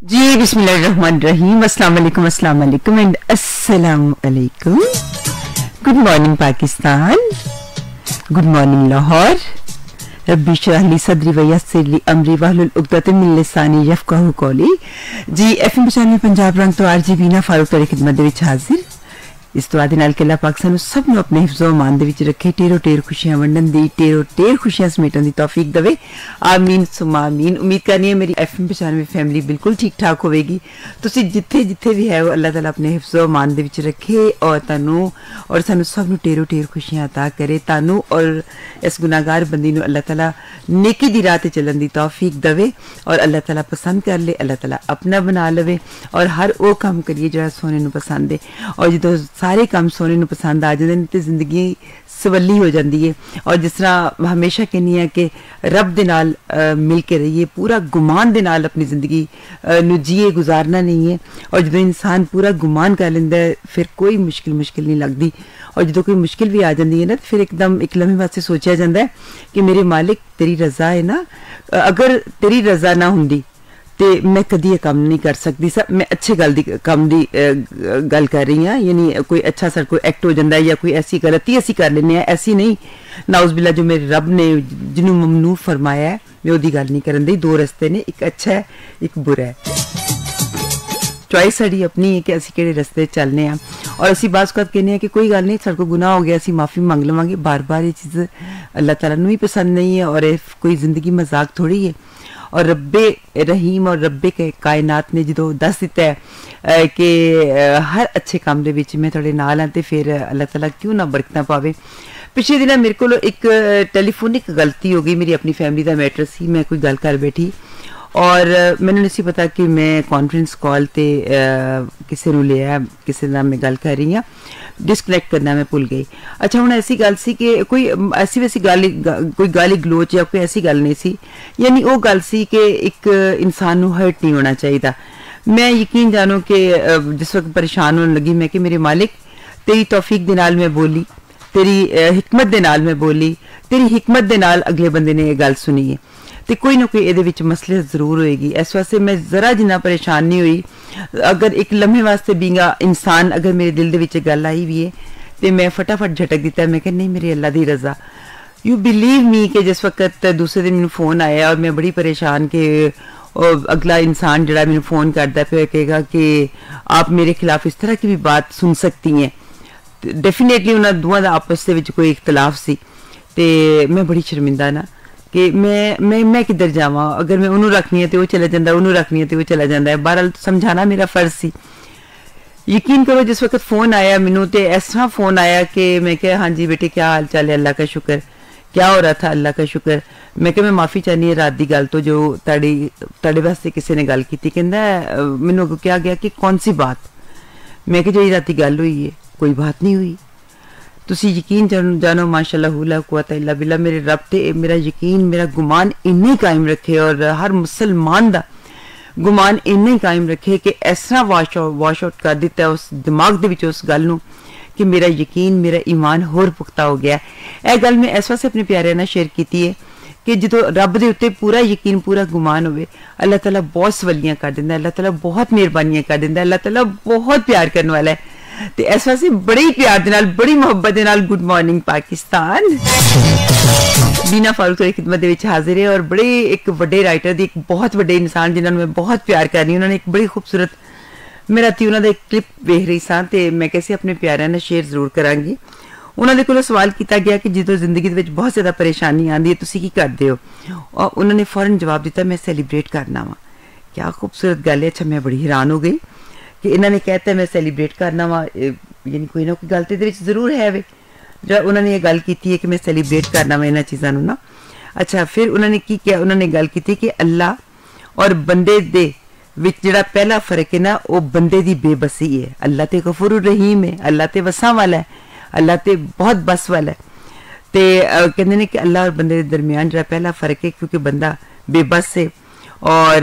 जी बिस्मिल्लाहिर्रहमानिर्रहीम, अस्सलाम वालेकुम एंड अस्सलाम वालेकुम। Good morning Pakistan, good morning Lahore. रब्बी इश्रह ली सदरी व यस्सिर ली अमरी वहलुल उक़दतम मिन लिसानी यफ़क़हू क़ौली। जी एफएम पचानवे पंजाब रंग तो आरजी बीना फारूक तेरी खिदमत दे विच हाजिर। इस तो आदि नाल के अल्लाह पाक सानू सब नु अपने हिफ्ज़ो अमान दे विच रखे, टेरो टेर खुशियां वंडन दी, टेरो टेर खुशियां समेटन दी तौफीक देवे। आमीन सुमा आमीन। उम्मीद करनी है मेरी एफएम पचानवे फैमिली बिल्कुल ठीक ठाक होवेगी। तुसी जिथे जिथे भी है अल्लाह ताला अपने हिफ्ज़ो अमान दे विच रखे और तानू और सानू सब नु टेरो टेर खुशियां अता करे। तानू और इस गुनाहगार बंदी नु अल्लाह ताला नेकी दी राह ते चलन दी तौफीक देवे और अल्लाह ताला पसंद कर ले, अल्लाह ताला अपना बना लवे और हर वो काम करिए जो सोने नु पसंद है। और जो सारे काम सोने नु पसंद आ जाते हैं तो जिंदगी सवली हो जाती है। और जिस तरह हमेशा कहनी है कि रब दे नाल मिल के रहिए, पूरा गुमान दे नाल अपनी जिंदगी नु जिए, गुजारना नहीं है। और जो इंसान पूरा गुमान कर लेंदा है फिर कोई मुश्किल नहीं लगती। और जो कोई मुश्किल भी आ जाती है ना तो फिर एकदम एक लम्हे वास्ते सोचा जाता है कि मेरे मालिक तेरी रजा है ना, अगर तेरी रजा ना होंदी ते मैं कदी ये काम नहीं कर सकती। मैं अच्छे काम दी गल कर रही हाँ, यानी कोई अच्छा सर कोई एक्ट हो जाता है या कोई ऐसी गलती असी कर लेने हैं, ऐसी नहीं नाउज़ बिल्ला जो मेरे रब ने जिन्हों ममनू फरमाया है मैं ओदी गल नहीं करन दी। दो रस्ते ने, एक अच्छा है एक बुरा है। चॉइस साड़ी अपनी है कि असी केड़े रस्ते चलने हैं। और असी बाज़ वक़्त कहने हैं कि कोई गल नहीं, साडे कोल गुनाह हो गया, असी माफ़ी मंग लवांगे। बार बार ये चीज़ अल्लाह ताला नूं ही पसंद नहीं है और कोई जिंदगी मजाक थोड़ी है। और रब्बे रहीम और रब्बे के कायनात ने जो दस दिता है कि हर अच्छे काम दे विच मैं थोड़े नाल हां, ते फिर अल्लाह ताला क्यों ना बरकतां पावे। पिछले दिन मेरे को एक टेलीफोनिक गलती हो गई, मेरी अपनी फैमिली का मैटर सी, मैं कोई गल कर बैठी और मैंने नहीं पता कि मैं कॉन्फ्रेंस कॉल ते किसी नूं लिया, किसी नाल मैं गल कर रही हाँ, डिस्कनैक्ट करना मैं भुल गई। अच्छा हुण ऐसी गल सी कि कोई ऐसी वैसी गल, कोई गाली गलोच या कोई ऐसी गल नहीं सी, यानी वो गल सी कि एक इंसान नूं हर्ट नहीं होना चाहिए। मैं यकीन जानो कि जिस वक्त परेशान होने लगी मैं कि मेरे मालिक तेरी तौफीक दे नाल मैं बोली, तेरी हिकमत दे नाल मैं बोली, तेरी हिकमत दे नाल अगले बंदे ने ये गल सुनी है तो कोई ना कोई ये मसले जरूर होएगी। इस वास्ते मैं जरा जिन्ना परेशान नहीं हुई। अगर एक लम्हे वास्ते बींगा इंसान अगर मेरे दिल दे विच गल आई भी है तो मैं फटाफट झटक दिता, मैं कहा नहीं मेरी अल्लाह दी रजा। यू बिलीव मी कि जिस वक्त दूसरे दिन मैंने फोन आया और मैं बड़ी परेशान कि अगला इंसान जरा मैंने फोन करता पे कहेगा कि आप मेरे खिलाफ इस तरह की भी बात सुन सकती हैं। डेफिनेटली उन्होंने दोवां दा आपस दे विच कोई इख्तलाफ सी ते मैं बड़ी शर्मिंदा ना कि मैं किधर जावां। अगर मैं उन्होंने रखनी है तो वो चला जाता, उन्होंने रखनी है तो वो चला जाता है। बहरहाल समझाना मेरा फर्ज सी। यकीन करो जिस वक्त फोन आया मैनू तो इस तरह फोन आया कि मैं क्या हाँ जी बेटे क्या हाल चाल है, अल्लाह का शुक्र, क्या हो रहा था, अल्लाह का शुक्र। मैं क्या मैं माफ़ी चाहनी है रात की गल तो जो ताड़े वास्ते किसी ने गल की। कहता मैनू अगों क्या गया कि कौन सी बात। मैं क्या जी रात गल हुई है, कोई बात नहीं हुई। तुसी यकीन जानो माशाअल्लाह ला कुव्वत इल्ला बिल्लाह, मेरे रब ते मेरा यकीन मेरा गुमान इन्ने कायम रखे और हर मुसलमान दा गुमान इन्ने कायम रखे कि इस तरह वॉश आउट कर दिता है उस दिमाग दे विच उस गल नूं कि मेरा यकीन मेरा ईमान होर पुख्ता हो गया। यह गल मैं इस वास्ते अपने प्यारे नाल शेयर कीती है कि जो रब दे उत्ते पूरा यकीन पूरा गुमान होवे अल्लाह ताला बहुत सवलियां कर दिंदा, अल्लाह ताला बहुत मेहरबानियां कर दिंदा, अल्लाह ताला बहुत प्यार करने वाला है। तो इस वास्ते बड़ी प्यार दे नाल बड़ी मोहब्बत दे नाल गुड मॉर्निंग पाकिस्तान बीना फारूक की खिदमत दे विच हाजिर है। और बड़े एक बड़े राइटर दी एक बहुत बड़े इंसान जिन्होंने मैं बहुत प्यार करनी, उन्होंने एक बड़ी खूबसूरत मैं राती उन्होंने एक क्लिप वेख रही सा ते मैं कैसे अपने प्यारिਆਂ ਨਾਲ शेयर जरूर करांगी। उन्होंने कोलों सवाल किया गया कि जो जिंदगी दे विच बहुत ज़्यादा परेशानी आती है तुसी की करते हो, और उन्होंने फौरन जवाब दिता मैं सैलीब्रेट करना वा। क्या खूबसूरत गल है। अच्छा मैं बड़ी हैरान हो गई कि इन्होंने कहता है मैं सैलीब्रेट करना वा, यानी कोई ना कोई गल तो ये जरूर है वे जो उन्होंने ये गल की है कि मैं सैलीब्रेट करना वा इन्होंने चीज़ों ना। अच्छा फिर उन्होंने की किया, उन्होंने गल की कि अल्लाह और बंदे दे विच जिहड़ा पहला फर्क है ना वो बंदे दी बेबसी है। अल्लाह ते गफूर रहीम है, अल्लाह ते वसा वाला है, अल्लाह ते बहुत बस वाला है। तो कहते हैं कि अल्लाह और बंदे के दरमियान जो पहला फर्क है क्योंकि बंदा बेबस है और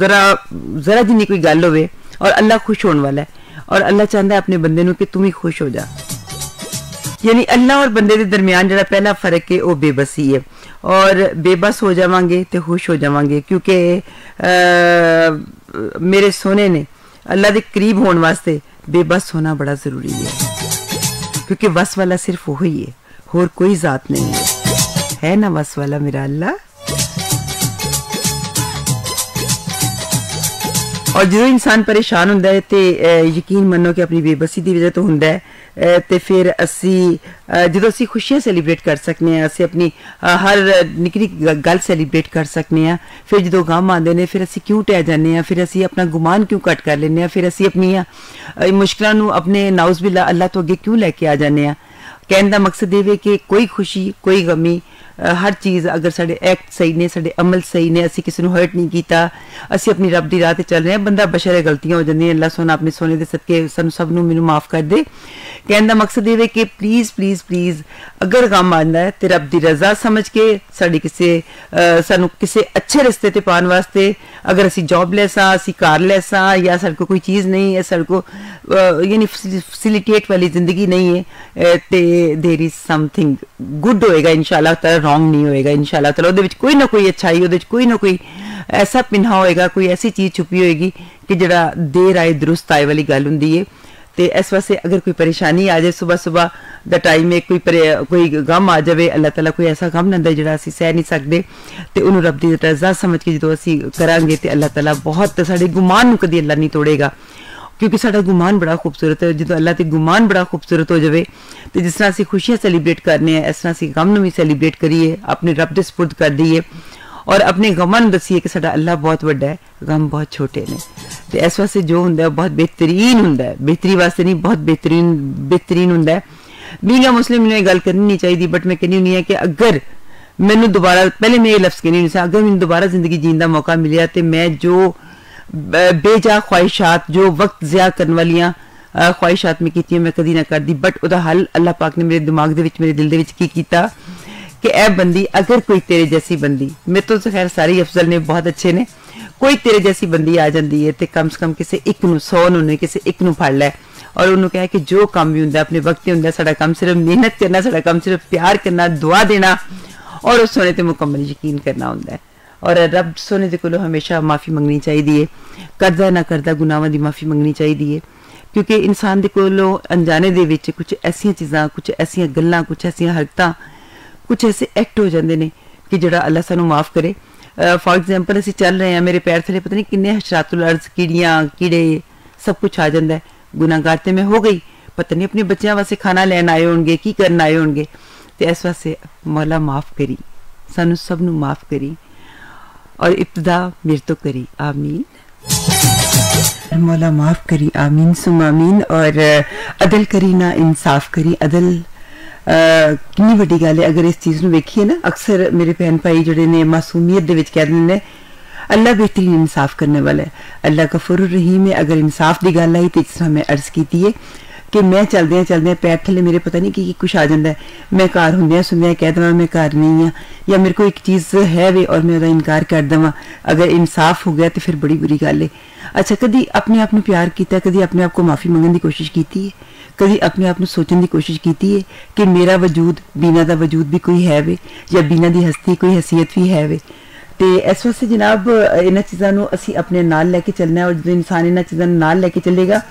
जरा जिन्नी कोई गल होवे और अल्लाह खुश होने वाला है और अल्लाह चाहता है अपने बंदे नूं कि तुम ही खुश हो जा। यानी अल्लाह और बंदे के दरमियान जो पहला फर्क है वो बेबसी है और बेबस हो जावांगे तो खुश हो जावांगे क्योंकि मेरे सोने ने अल्लाह के करीब होने वास्ते बेबस होना बड़ा जरूरी है क्योंकि वस वाला सिर्फ वही है और कोई जात नहीं है ना वस वाला मेरा अल्लाह। और जो इंसान परेशान होंदा है तो यकीन मनो कि अपनी बेबसी की वजह तो होंदा है तो फिर असी जो असी खुशियां सैलीब्रेट कर सकते हैं असी अपनी हर निक्की गल सैलीब्रेट कर सकते हैं फिर जो गम आते हैं फिर असी क्यों टह जाने फिर असी अपना गुमान क्यों घट कर लें फिर असी अपनी मुश्किलों अपने नाउज़ बिल्ला अल्लाह तो अगे क्यों लैके आ जाने कहने का मकसद ये कि कोई खुशी कोई गमी हर चीज़ अगर साढ़े एक्ट सही ने साढ़े अमल सही ने असी किसी को हर्ट नहीं किया असी अपनी रब की राह चल रहे हैं बंदा बशर गलतियां हो जाती अल्लाह सोना अपने सोने के सदके सानू सब नू मैनू माफ़ कर दे। कहने का मकसद ये कि प्लीज़ प्लीज़ प्लीज़ अगर गम आंदा है तो रब की रजा समझ के साड़ी किसी सानू किसी अच्छे रस्ते ते पाने वास्ते अगर असी जॉबलैस हाँ असी कारलैस हाँ या साढ़े को कोई चीज़ नहीं है साढ़े को यानी फैसिलिटेट वाली जिंदगी नहीं है तो देर इज़ समथिंग गुड होएगा इंशाअल्लाह ताला रॉन्ग नहीं होएगा इंशाअल्लाह ताला उहदे विच कोई ना कोई अच्छाई उहदे विच कोई ना कोई ऐसा पिन्हा होएगा कोई ऐसी चीज़ छुपी होएगी कि जड़ा देर आए दुरुस्त आए वाली गल हुंदी है। तो इस वास्ते अगर कोई परेशानी आ जाए सुबह सुबह द टाइम में कोई गम आ जाए अल्लाह ताला कोई ऐसा गम ना दे जिहड़ा असीं सह नहीं सकते तो उन्होंने रब दी रज़ा समझ के जो असीं करांगे तो अल्लाह ताला बहुत साडे गुमान नूं कदी अल्लाह नहीं तोड़ेगा क्योंकि साडा गुमान बड़ा खूबसूरत है जो अल्लाह ते गुमान बड़ा खूबसूरत हो जाए तो जिस तरह असीं खुशियां सैलीब्रेट करने इस तरह असीं गम नूं भी सैलीब्रेट करिए अपने रब दे सुपुर्द कर दईए और अपने गमां नूं दसीए कि साडा अल्लाह बहुत वड्डा है गम बहुत छोटे ने तो इस वास्ते जो हुंदा बहुत बेहतरीन हुंदा है बेहतरी वास्ते नहीं बहुत बेहतरीन हुंदा है। बीइंग अ मुस्लिम मैनूं गल करनी नहीं चाहिए बट मैं कहनी हुंदी हां कि अगर मैनूं दोबारा पहले मैं ये लफ्ज़ कहनी हुंदी अगर मैनूं दोबारा जिंदगी जीण दा मौका मिलिया तो मैं जो बेजा ख्वाहिशात जो वक्त ज़िया करने वालियां ख्वाहिशात में की मैं कदी ना करती बट वह हल अल्लाह पाक ने मेरे दिमाग दे विच मेरे दिल दे विच की कीता कि ए बंदी अगर कोई तेरे जैसी बंदी मेरे तो खैर सारी अफजल ने बहुत अच्छे ने कोई तेरे जैसी बंदी आ जाती है तो कम से कम किसी एक नूं 100 नूं किसी एक नूं फड़ लै और उन्होंने कहा कि जो काम भी होंगे अपने वक्त होंगे साडा काम सिर्फ मेहनत करना साडा काम सिर्फ प्यार करना दुआ देना और उस सोने पर मुकम्मल यकीन करना होंगे और रब सोने के कोलों हमेशा माफ़ी मंगनी चाहिए करदा ना करदा गुनाहां दी माफ़ी मंगनी चाहिए क्योंकि इंसान दे कोलों अनजाने दे विच कुछ ऐसियां चीज़ां कुछ ऐसियां गल्लां कुछ ऐसियां हरकतां कुछ ऐसे एक्ट हो जाते हैं कि जड़ा अल्लाह सानू माफ़ करे। फॉर एग्जाम्पल असीं चल रहे हैं मेरे पैर थले पता नहीं किन्ने हशरातुल अर्ज़ कीड़ियाँ कीड़े सब कुछ आ जाता है गुनाहगार ते मैं हो गई पता नहीं अपने बच्चों वास्ते खाना लैन आए होंगे की करन आए होंगे तो इस वास्ते मौला माफ़ करी सानू सब नू माफ़ करी और इब्तिदा मेरे तो करी आमीन मौला माफ़ करी आमीन सुम आमीन और अदल करी ना इंसाफ करी अदल कितनी वड्डी गल है अगर इस चीज़ को वेखिए ना अक्सर मेरे भैन भाई जोड़े ने मासूमियत दे विच कह दिंदे ने अल्लाह बेहतरीन इंसाफ करने वाला है अल्लाह गफूरुर रहीम है। अगर इंसाफ की गल आई तो जिस तरह मैं अर्ज की है कि मैं चलदे पैर थले मेरे पता नहीं कि कुछ आ जाता है मैं घर होंदे सुनदे कह देवां मैं घर नहीं हाँ या मेरे को एक चीज़ है वे और मैं उसका इनकार कर देवां अगर इंसाफ हो गया तो फिर बड़ी बुरी गल है। अच्छा कभी अपने आप को प्यार किया कभी अपने आप को माफ़ी मंगने की कोशिश की है कभी अपने आप को सोचने की कोशिश की है कि मेरा वजूद बीना का वजूद भी कोई है वे या बीना की हस्ती कोई हैसीयत भी है वे तो इस वास्ते जनाब इन्होंने चीज़ों असी अपने नाल लैके चलना है और जो इंसान इन्होंने चीज़ों नाल लैके चलेगा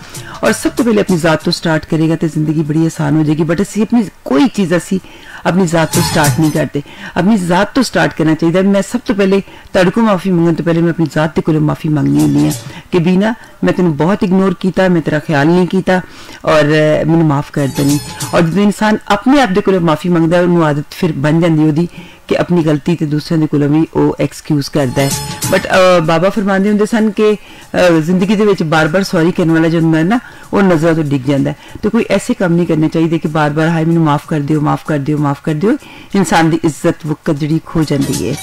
और सब तो पहले अपनी ज़ात तो स्टार्ट करेगा तो ज़िंदगी बड़ी आसान हो जाएगी बट असी अपनी कोई चीज़ असी अपनी ज़ात तो स्टार्ट नहीं करते अपनी ज़ात तो स्टार्ट करना चाहिए। मैं सब तो पहले तुहाडे को माफ़ी मंगन तो पहले मैं अपनी ज़ात को माफ़ी मंगनी होंदी है कि बीना मैं तेन बहुत इग्नोर किया मैं तेरा ख्याल नहीं किया और मैंने माफ़ कर देनी और जो इंसान अपने आप को माफ़ी मंगता है उन्होंने आदत फिर बन जाती है कि अपनी गलती तो दूसरों के कोलों भी वो एक्सक्यूज़ करता है बट बाबा फरमाते होंगे सन कि जिंदगी के बार बार सॉरी करने वाला जो है ना वो नज़र तो डिग जाता है तो कोई ऐसे काम नहीं करने चाहिए कि बार बार हाय मैनू माफ़ कर दियो माफ़ कर दियो माफ़ कर दियो इंसान की इज्जत वक़्त जी खो जाती है।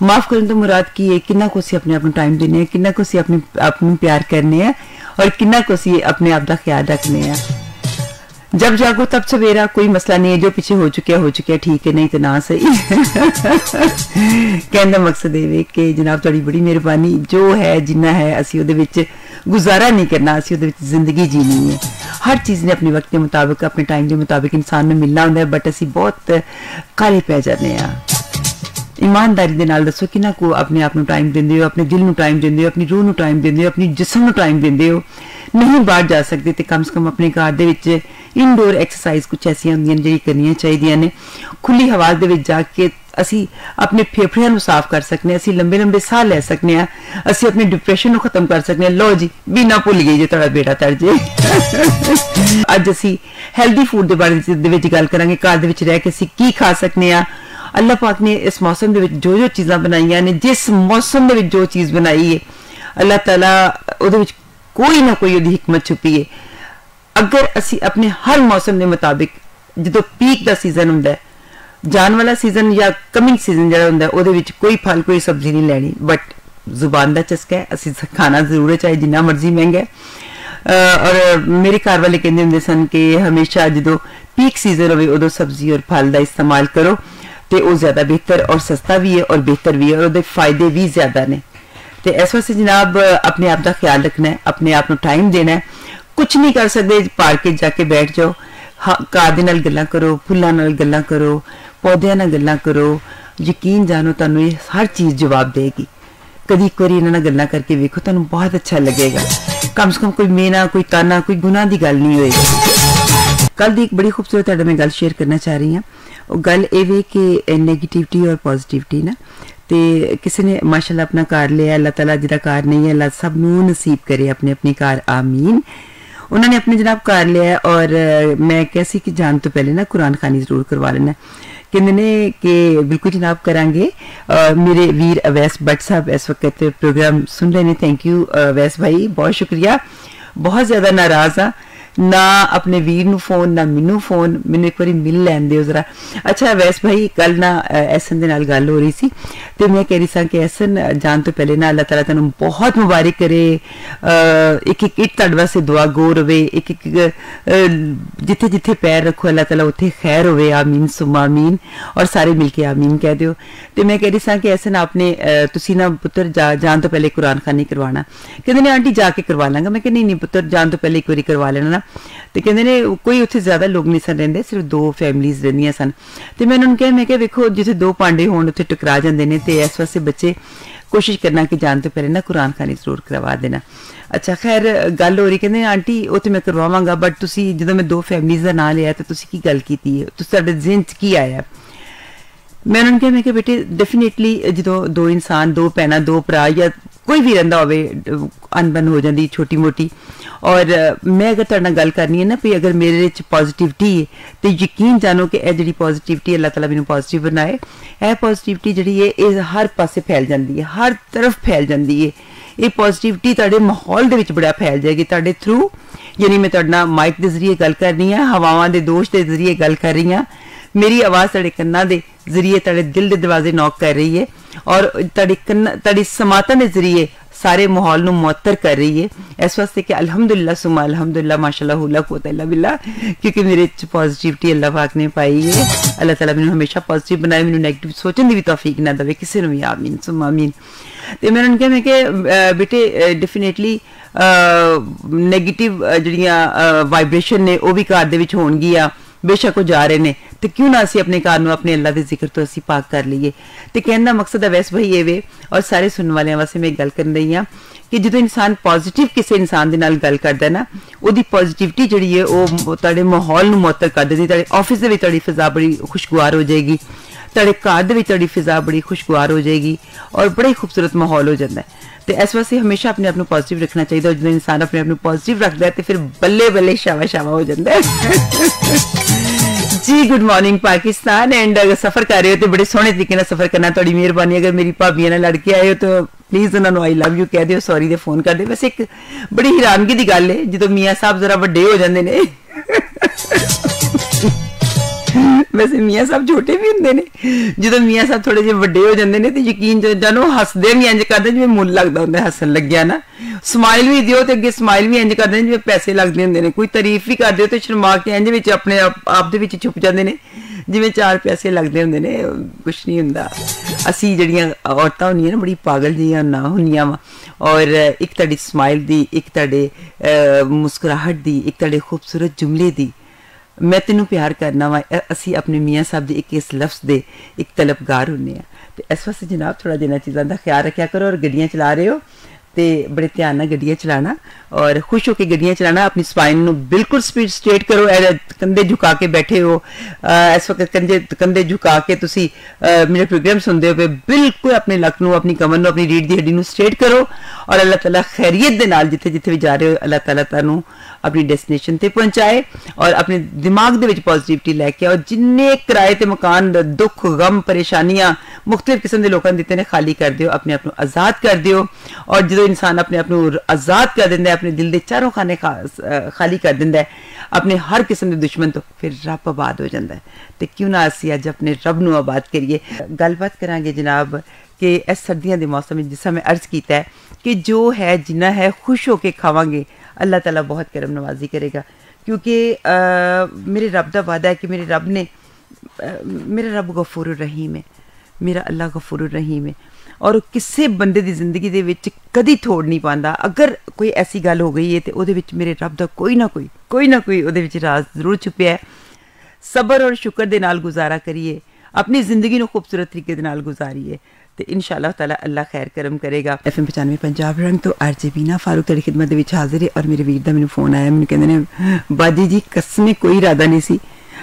माफ़ करने तो मुराद की है किन्ना को असीं अपने आप को टाइम देने किन्ना को असीं अपने आप को प्यार करने और किन्ना को असीं अपने आप का ख्याल रखने जब जागो तब सवेरा, कोई मसला नहीं है, जो पीछे हो चुका ठीक है, नहीं तो ना सही। कहने दा मकसद ये कि जनाब तुहाडी बड़ी मेहरबानी, जो है जिन्ना है असी उहदे विच गुजारा नहीं करना, असी उहदे विच जिंदगी जीनी है। हर चीज़ ने अपने वक्त के मुताबिक, अपने टाइम के मुताबिक इंसान में मिलना होंदा है, बट असी बहुत काले पै जाने आ। ईमानदारी दे नाल दसो किन्ना को अपने आप नूं टाइम दिंदे हो, अपने दिल नूं टाइम दिंदे हो, अपनी रूह नूं टाइम दिंदे हो, अपनी जिस्म नूं टाइम दिंदे हो। नहीं बाहर जा सकते तो कम से कम अपने घर दे विच इनडोर एक्सरसाइज कुछ ऐसियां होंदियां ने जिहड़ी करनियां चाहिदियां ने। खुली हवा दे विच जाके असी अपने फेफड़ियां नूं साफ कर सकने, असी लंबे लंबे साह लै सकने आ, असी अपने डिप्रेशन नूं खत्म कर सकने। लो जी बिना भुल गई जे तुहाडा बेटा तर जे। अज असी हैल्दी फूड दे बारे दे विच गल करांगे, घर दे विच रह के असी की खा सकने आ। अल्लाह पाक ने इस मौसम दे विच जो जो चीज़ां बनाईयां ने, जिस मौसम दे विच जो चीज़ बनाई है, अल्लाह ताला उहदे विच कोई ना कोई उहदी हिकमत छुपी है। अगर असी अपने हर मौसम के मुताबिक, जो पीक का सीजन हुंदा है, जान वाला सीजन या कमिंग सीजन जिहड़ा हुंदा है, उहदे विच कोई फल कोई सब्जी नहीं लैनी, बट जुबान का चस्का है, असी खाना जरूर है चाहे जिन्ना मर्जी महंगा है। और मेरे घर वाले कहते हुंदे सन कि हमेशा जो पीक सीजन होवे उदों सब्जी और फल का इस्तेमाल करो, तो वह ज़्यादा बेहतर और सस्ता भी है और बेहतर भी है, और उहदे फायदे भी ज़्यादा ने। तो इस वास्ते जनाब अपने आप का ख्याल रखना है, अपने आप को टाइम देना है। कुछ नहीं कर सकते, पार्क जाके बैठ जाओ, घर दे नाल गल्लां करो, फुल्लां नाल गल्लां करो, पौधों नाल गल्लां करो, यकीन जानो तुहानूं ये हर चीज़ जवाब देगी। कदी एक बारी इन्हां नाल गल्लां करके वेखो, तुहानूं बहुत अच्छा लगेगा। कम से कम कोई मेना, कोई ताना, कोई गुनाह की गल नहीं होएगी। कल दी एक बड़ी खूबसूरत तुहाडे मैं गल शेयर करना चाह रही हूँ। गल ये वे कि नेगेटिविटी और पॉजिटिविटी ना, तो किसी ने माशाल्लाह अपना घर लिया, अल्लाह ताला जिहदा घर नहीं है, अल्लाह सब नूं नसीब करे अपने अपने घर, आमीन। उन्होंने अपने जनाब घर लिया और मैं कैसी कि जान तो पहले ना कुरान खानी जरूर करवा लेना। कहते ने कि बिल्कुल जनाब करांगे। मेरे वीर अवैस भट्ट साहब इस वक्त प्रोग्राम सुन रहे हैं, थैंक यू अवैस भाई, बहुत शुक्रिया। बहुत ज़्यादा नाराज़ हाँ, ना अपने वीर नूं फोन ना मैनू फोन, मैनू एक बार मिल लैन दिओ जरा। अच्छा वैस भाई कल ना एहसन दे नाल गल हो रही सी, तो मैं कह रही सा कि एहसन जान तो पहले ना अल्लाह ताला तुहानूं बहुत मुबारक करे। एक एक इट तुहाडे वास्ते दुआ गो रवे, एक एक जिथे जिथे पैर रखो अल्लाह ताला उत्थे खैर होवे, आमीन सुम्मा आमीन, और सारे मिलके आमीन कह दिओ। तो मैं कह रही सा कि एहसन आपने तुसी ना पुत्र जान तो पहले कुरान खानी करवाना। कहते ने आंटी जाके करवा लांगा। मैं कहा नहीं नहीं पुत्र जान तो पहले एक बारी करवा लेना ना। तो कहते ने कोई उत्थे ज्यादा लोग नहीं सन रहिंदे, सिर्फ 2 फैमिलीज रहिंदियां सन। तो मैं उन्होंने कहा, मैं क्या वेखो जिथे 2 पांडे होण उत्थे टकरा जांदे ने, ते इस वास्ते बच्चे कोशिश करना कि जान तो पहले ना कुरान खानी जरूर करवा देना। अच्छा खैर गल हो रही, कहते आंटी वो तो मैं करवावांगा, बट तुसी जो मैं 2 फैमिलीज का नाम लिया तो तुसी की गल की है, तुहाडे ज़हन च की आया? मैं उन्होंने कहा, मैं कि बेटे डेफिनेटली जो 2 इंसान, 2 भैन 2 भरा या कोई भी रहिंदा होवे, अनबन हो जाती छोटी मोटी। और मैं अगर तुहाडे नाल गल करनी है ना भी अगर मेरे च पॉजिटिविटी है तो यकीन जानो कि यह जी पॉजिटिविटी अल्लाह ताला मैनूं पॉजिटिव बनाए, यह पॉजिटिविटी जी है ये हर पासे फैल जाती है, हर तरफ फैल जाती है। ये पॉजिटिविटी तुहाडे माहौल दे विच बड़ा फैल जाएगी तुहाडे थ्रू। यानी मैं तुहाडे नाल माइक के जरिए गल कर रही हाँ, हवावां दे दोष के जरिए गल कर रही हाँ, मेरी आवाज़ तुहाडे कन्नां दे जरिए तुहाडे दिल के दरवाजे नॉक कर रही है, और तुहाडी समातन के जरिए सारे माहौल नूं मुअत्तर कर रही है। इस वास्ते कि अल्हम्दुलिल्लाह सुम्मा अल्हम्दुलिल्लाह माशाअल्लाह ला कुव्वत इल्ला बिल्लाह, क्योंकि मेरे च पॉजिटिविटी अल्लाह पाक ने पाई है। अल्लाह ताला मैनूं हमेशा पॉजिटिव बनाए, मैनूं नेगेटिव सोचने की भी तौफीक ना देवे किसी नूं भी, आमीन सुम्मा आमीन। तो मैं उन्होंने कहा, मैं कि बेटे डेफिनेटली नेगेटिव जिहड़ियां वाइब्रेशन ने वो भी घर दे विच होणगियां, बेशक वो जा रहे हैं, तो क्यों ना असी अपने घर में अपने अल्लाह के जिक्र तो असी पाक कर लीए। तो कहने का मकसद है वैसे भाई ये वे, और सारे सुनने वाले वास्ते मैं गल कर रही हाँ कि जो इंसान पॉजिटिव किसी इंसान के नाल गल करता है ना, वो पॉजिटिविटी जी है वो तुहाडे माहौल नूं मुअत्तर कर देती। तुहाडे ऑफिस में तुहाडी फिजा बड़ी खुशगवार हो जाएगी, तुहाडे घर में तुहाडी फिजा बड़ी खुशगवार हो जाएगी, और बड़ा ही खूबसूरत माहौल हो जाता है। तो इस वास्ते हमेशा अपने आप को पॉजिटिव रखना चाहिए, और जो इंसान अपने आप को पॉजिटिव रखता है तो फिर बल्ले बल्ले शावा शावा हो जाता है। जी गुड मॉर्निंग पाकिस्तान। एंड अगर सफर कर रहे हो तो बड़े सोहने तरीके से सफर करना, थोड़ी मेहरबानी। अगर मेरी भाभियां नाल लड़ के आए हो तो प्लीज उन्होंने आई लव यू कह दियो, सॉरी दे फोन कर दे। वैसे एक बड़ी हैरानगी की गल है जो मियाँ साहब जरा बड़े हो जाते हैं वैसे मियाँ साहब छोटे भी होंगे ने, जो मियाँ साहब थोड़े जे वड्डे हो जाते हैं तो यकीन जानो हसदे भी इंज करते जिवें मुल लगता होंगे हसन लग्या ना, स्माइल भी दिओ तो अगे स्माइल भी इंज करते जिवें पैसे लगते होंगे ने, कोई तारीफ भी कर दिओ तो शर्मा के इंज विच अपने आप दे विच छुप जाते हैं जिवें 4 पैसे लगते होंगे ने, कुछ नहीं हुंदा। असी जिहड़ियां औरतां हुंदियां ना बड़ी पागल जिहियां ना हुंदियां वा, और एक तुहाडी स्माइल दी, एक तुहाडे मुस्कुराहट दी, एक तुहाडे खूबसूरत जुमले दी, मैं तेनू प्यार करना वा, असी अपने मियाँ साहब के एक इस लफ्ज़ दे एक तलबगार होंगे हैं। तो इस वास्ते जनाब थोड़ा जिन्हां चीज़ों का ख्याल रखा करो, और गड्डियां चला रहे हो तो बड़े ध्यान नाल गड्डियां चलाना और खुश होकर गड्डियां चलाना। अपनी स्पाइन नू बिल्कुल स्पीड स्ट्रेट करो, कंधे झुका के बैठे हो इस वक्त, कंधे झुका के तुसी मेरे प्रोग्राम सुनते हो, बिल्कुल अपने लक नू, अपनी कमर नू, अपनी रीढ़ की हड्डी नू स्ट्रेट करो, और अल्लाह ताला खैरियत दे नाल जिथे जिथे भी जा रहे हो अल्लाह ताला तुहानू अपनी डेस्टिनेशन ते पहुंचाए, और अपने दिमाग दे विच पॉजिटिविटी लैके आओ। जिन्ने किराए ते मकान दुख गम परेशानियां मुख्तलिफ किस्म के लोगों ने दिते ने खाली कर दिओ, अपने आप नू आज़ाद कर दिओ, और जो इंसान अपने आप नू आज़ाद कर दिंदा है, अपने दिल के चारों खाने खाली कर दिंदा है अपने हर किस्म के दुश्मन तो, फिर रब आबाद हो जाता है। तो क्यों ना असी अज अपने रब नू आबाद करिए। गलबात करांगे जनाब कि इस सर्दियों के मौसम में जिस मैं अर्ज किया है कि जो है जिन्ना है खुश होकर खावांगे अल्लाह ताला बहुत करम नवाजी करेगा, क्योंकि मेरे रब का वादा है कि मेरे रब ने मेरा रब गफूर रहीम है, मेरा अल्लाह गफूर रहीम है, और किसी बंदे की जिंदगी दे विच कदी थोड़ नहीं पाता। अगर कोई ऐसी गल हो गई है तो उहदे विच मेरे रब का कोई ना कोई उहदे विच राज जरूर छुपिया है। सबर और शुक्र दे नाल गुजारा करिए, अपनी जिंदगी नू खूबसूरत तरीके दे नाल गुजारिए, तो इंशाअल्लाह ताला अल्लाह खैर करम करेगा। FM 95 पंजाब रंग तो RJ बीना फारूक तेरी खिदमत दे विच हाजिर है। और मेरे वीर दा मैनू फोन आया, मैनू कहंदे ने बाजी जी कसमें कोई इरादा नहीं सी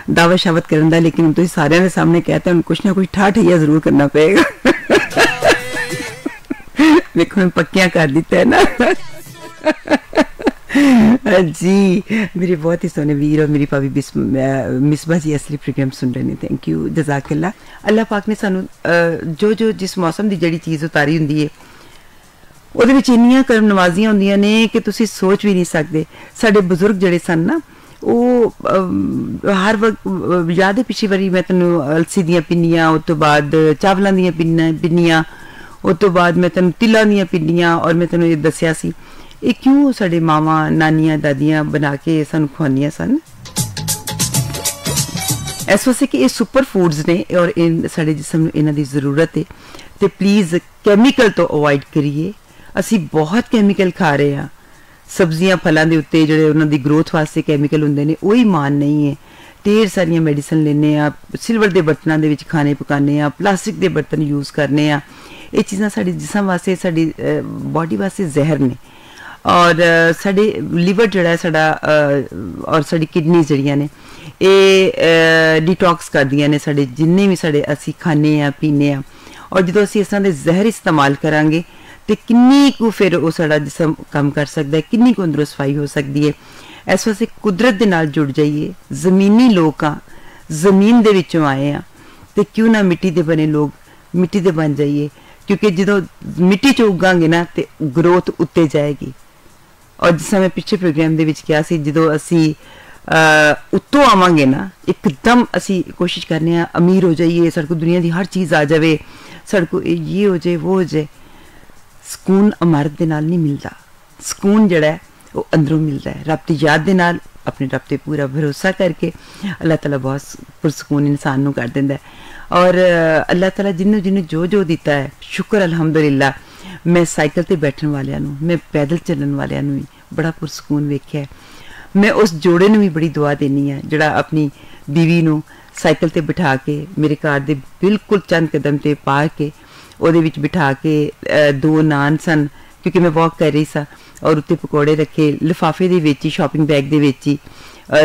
दावत शावत करन दा, लेकिन तुसीं सारिਆਂ ਦੇ सामने कहता हूं कुछ ना कुछ ठाठिया जरूर करना पएगा। देखो मैं पक्कियां कर दिता है ना। जी मेरे बहुत ही सोने वीर और मेरी भाभी मिसबा जी असली प्रोग्राम सुन रहे हैं, थैंक यू जज़ाकल्ला। अल्लाह पाक ने सानू जो जिस मौसम की जड़ी चीज़ उतारी होंगी है ਉਹਦੇ ਵਿੱਚ ਇੰਨੀਆਂ ਕਰਮ ਨਵਾਜ਼ੀਆਂ ਹੁੰਦੀਆਂ ਨੇ कि तुसी सोच भी नहीं सकते। साडे बजुर्ग ਜਿਹੜੇ सन ना वो हर वक्त याद है पिछली बारी मैं तेन अलसी दियां पिन्नियां, उस तो बाद चावलों दियां पिन्नियां, उस तो बाद मैं तेन तिलों दियां पिन्नियां, और मैं तेन ये दसिया सी ये क्यों साडे मावां नानियां दादियां बना के सानू खुआंदियां सन। इस वास्ते कि ये सुपर फूड्स ने और साडे जिस्म नू इन्हां दी जरूरत है, तो प्लीज़ कैमिकल तो अवॉइड करिए। असी बहुत कैमिकल खा रहे हैं, सब्जियां फलों के उत्ते जो उन्होंने ग्रोथ वास्ते कैमिकल होंगे ने वही मान नहीं है। ढेर सारिया मेडिसिन लेने, सिल्वर के बर्तनों के खाने पकाने, प्लास्टिक के बर्तन यूज़ करने, ये चीज़ां साडी जिस्म वास्ते साडी बॉडी वास्ते जहर ने, और साडे लिवर जड़ा है साडा और साडी किडनी जड़ियां ने ये डिटॉक्स करदियां ने साडे जिन्ने भी साडे असी खाने पीने, और जो असी इस तरह के जहर इस्तेमाल करांगे तो किन्नी को फिर वो साडा जिस्म काम कर सकता है, किन्नी को अंदरों सफाई हो सकती है। इस वास्ते कुदरत के नाल जुड़ जाइए। जमीनी लोग हाँ, जमीन दे विचों आए हैं, तो क्यों ना मिट्टी के बने लोग मिट्टी के बन जाइए, क्योंकि जो मिट्टी च उगांगे ना तो ग्रोथ उत्ते जाएगी। और जिस मैं पिछले प्रोग्राम के क्या सी जो असी उत्तों आवांगे ना एकदम असी कोशिश करने अमीर हो जाइए, साढ़े को दुनिया की हर चीज़ आ जाए, साढ़े को ये हो जाए वो हो जाए। सुकून अमारत के नाल नहीं मिलता, सुकून जड़ा है वो अंदरों मिलता है रब की याद के नाल, अपने रब पे पूरा भरोसा करके अल्लाह ताला बहुत पुरसकून इंसान नू कर देंदा है। और अल्लाह ताला जिन्हों जिन्हों जो दिता है शुक्र अल्हम्दुलिल्लाह। मैं साइकिल ते बैठन वालियां नू, मैं पैदल चलन वालियां नू बड़ा पुरसकून वेख्या है। मैं उस जोड़े नू भी बड़ी दुआ देनी है जिहड़ा अपनी बीवी नू साइकिल ते बिठा के मेरे घर दे बिल्कुल चंद कदम ते पा के ਉਹਦੇ ਵਿੱਚ बिठा के 2 नान सन, क्योंकि मैं वॉक कर रही सा, और उत्ते पकौड़े रखे लिफाफे दे विच ही, शॉपिंग बैग दे विच ही,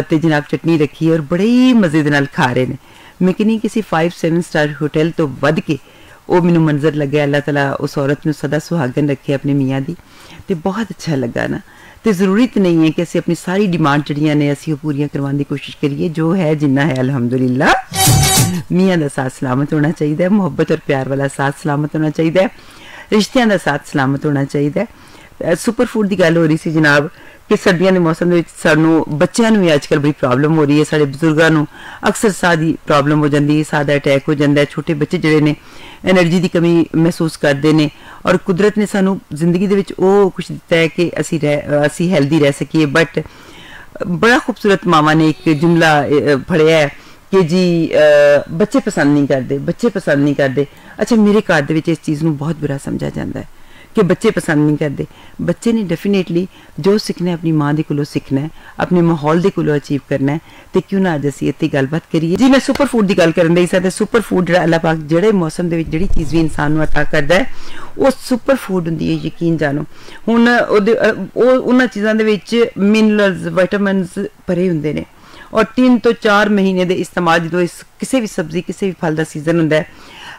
ते जनाब चटनी रखी और बड़े ही मज़े दे नाल खा रहे ने। मैं कि नहीं किसी 5-7 स्टार होटल तो वध के वो मैनू मंजर लगे। अल्लाह ताला उस औरत नू सदा सुहागन रखे अपने मियाँ दी, तो बहुत अच्छा लगा ना। तो जरूरी तो नहीं है कि असी अपनी सारी डिमांड जड़ियां ने असी पूरियां करवाने की कोशिश करिए। जो है जिन्ना है अल्हम्दुलिल्लाह। मियाँ का साथ सलामत होना चाहिए, मुहब्बत और प्यार वाला साथ सलामत होना चाहिए, रिश्तियां का साथ सलामत होना चाहिए। सुपर फूड की गल हो रही सी जनाब कि सर्दियों के मौसम में सानू बच्चों भी अजकल बड़ी प्रॉब्लम हो रही है, साढ़े बजुर्गों अक्सर साह की प्रॉब्लम हो जाती है, साह का अटैक हो जाता है, छोटे बच्चे जोड़े ने एनर्जी की कमी महसूस करते हैं और कुदरत ने सानू जिंदगी दे विच वो कुछ दिता है कि असी हैल्दी रह सकीए। बट बड़ा खूबसूरत मामा ने एक जुमला फड़िया है कि जी बच्चे पसंद नहीं करते, बच्चे पसंद नहीं करते। अच्छा मेरे घर दे विच इस चीज़ नूं बहुत बुरा समझा जाता है कि बच्चे पसंद नहीं करते। बच्चे ने डेफिनेटली जो सीखना है अपनी माँ के कोलों सीखना है, अपने माहौल के कोलों अचीव करना है। तो क्यों ना अज असीं इत्थे गलबात करिए जी। मैं सुपर फूड की गल करन दई सी। सुपर फूड जिहड़ा अल्लाह पाक जिहड़े मौसम दे विच जिहड़ी चीज़ भी इंसान नूं अता करदा है वो सुपर फूड हुंदी है, यकीन जानो। हुण उन्हां चीज़ां दे विच मिनरल्स विटामिन्स भरे हुंदे ने और 3 तो 4 महीने के इस्तेमाल जो इस किसी भी सब्जी किसी भी फल का सीजन होंदा है,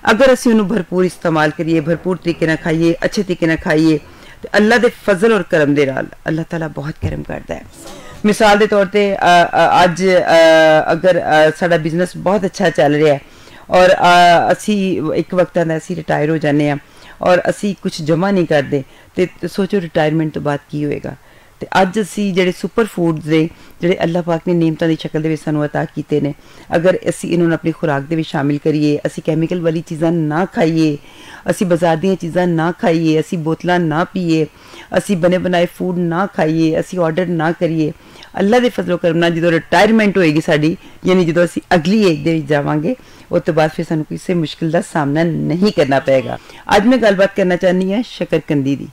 अगर असीं उन्हें भरपूर इस्तेमाल करिए, भरपूर तरीके नाल खाइए, अच्छे तरीके नाल खाइए तो अल्लाह के फजल और करम दे नाल अल्लाह ताला बहुत करम करता है। मिसाल के तौर पर अज अगर साडा बिजनेस बहुत अच्छा चल रहा है और असी एक वक्त आंदा असी रिटायर हो जाने और असी कुछ जमा नहीं करते तो सोचो रिटायरमेंट तो बाद की होएगा। तो अज असी जिहड़े सुपर फूड्स ने जिहड़े अल्लाह पाक ने नेमतां दी शक्ल दे विच सानूं अता कीते ने, अगर असी इन्होंने अपनी खुराक दे विच शामिल करिए, असी कैमिकल वाली चीज़ां ना खाइए, असी बाजार दी चीज़ां ना खाइए, असी बोतलां ना पीए, असी बने बनाए फूड ना खाइए, असी ऑर्डर ना करिए, अल्लाह दे फजलो करम नाल जो रिटायरमेंट होएगी साडी, यानी जो असी अगली एज दे विच जावांगे उस तो बाद फिर सानूं किसी मुश्किल का सामना नहीं करना पेगा। अज मैं गलबात करना चाहनी हाँ शकरकंदी दी,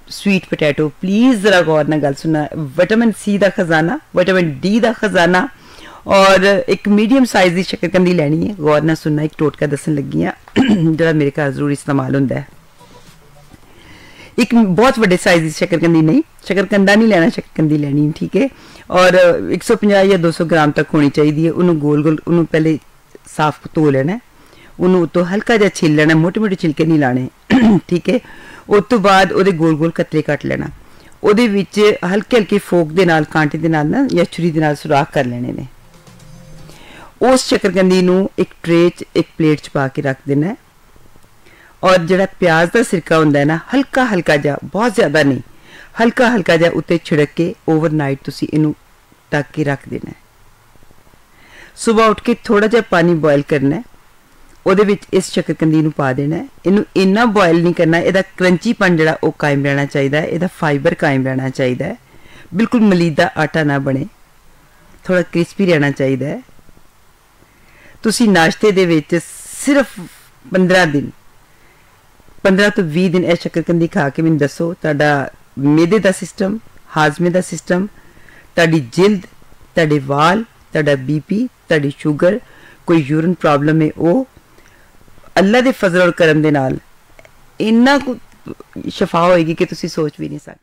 स्वीट पोटैटो। प्लीज़ जरा गौर नाल गल सुनना। विटामिन सी का खजाना, विटामिन डी का खजाना और एक मीडियम साइज़ की शकरकंदी लैनी है। गौर नाल सुनना, एक टोटका दसन लगी हाँ जो मेरे घर जरूर इस्तेमाल होंदा है। एक बहुत बड़े साइज़ की शकरकंदी नहीं, शकरकंदा नहीं लेना, शकरकंदी लैनी, ठीक है। और 150 या 200 ग्राम तक होनी चाहिए। उन्होंने गोल गोल उन्होंने पहले साफ धो लेना, उन्होंने तो हल्का जहा छिल लेना, मोटे मोटे छिलके नहीं लाने, ठीक है। उस तो बाद वो गोल गोल कतरे कट लेना, वो हल्के हल्के फोक दे नाल कांटे दे नाल ना या छुरी दे नाल सुराख कर लेने ने। उस शकरकंदी नूं एक ट्रे च एक प्लेट च पा के रख देना है और जिहड़ा प्याज का सिरका हुंदा है ना, हल्का हल्का जा, बहुत ज़्यादा नहीं, हल्का हल्का जा उत्ते छिड़क के ओवरनाइट तुसीं इनू ढक के रख देना है। सुबह उठ के थोड़ा जिहा पानी बॉयल करना है, ਉਹਦੇ ਵਿੱਚ इस शकरकंदी ਨੂੰ पा देना है। इनू इन्ना बॉयल नहीं करना, ਇਹਦਾ क्रंचीपन ਜਿਹੜਾ ਉਹ कायम रहना चाहिए, ਇਹਦਾ फाइबर कायम रहना चाहिए, बिल्कुल मलीदा आटा ना बने, थोड़ा क्रिस्पी रहना चाहिए। तुसी नाश्ते दे विच सिर्फ 15 दिन 15 तो 20 दिन ਇਹ शकरकंदी खा के मैनूं दसो तुहाडा मेदे का सिस्टम, हाजमे का सिस्टम, तुहाडी जिल्द, तुहाडे वाल, तुहाडा बीपी, तुहाडी शुगर, कोई यूरिन प्रॉब्लम है वो अल्लाह के फजल और करम दे नाल इन्ना शफा होएगी कि तुसी सोच भी नहीं सकते।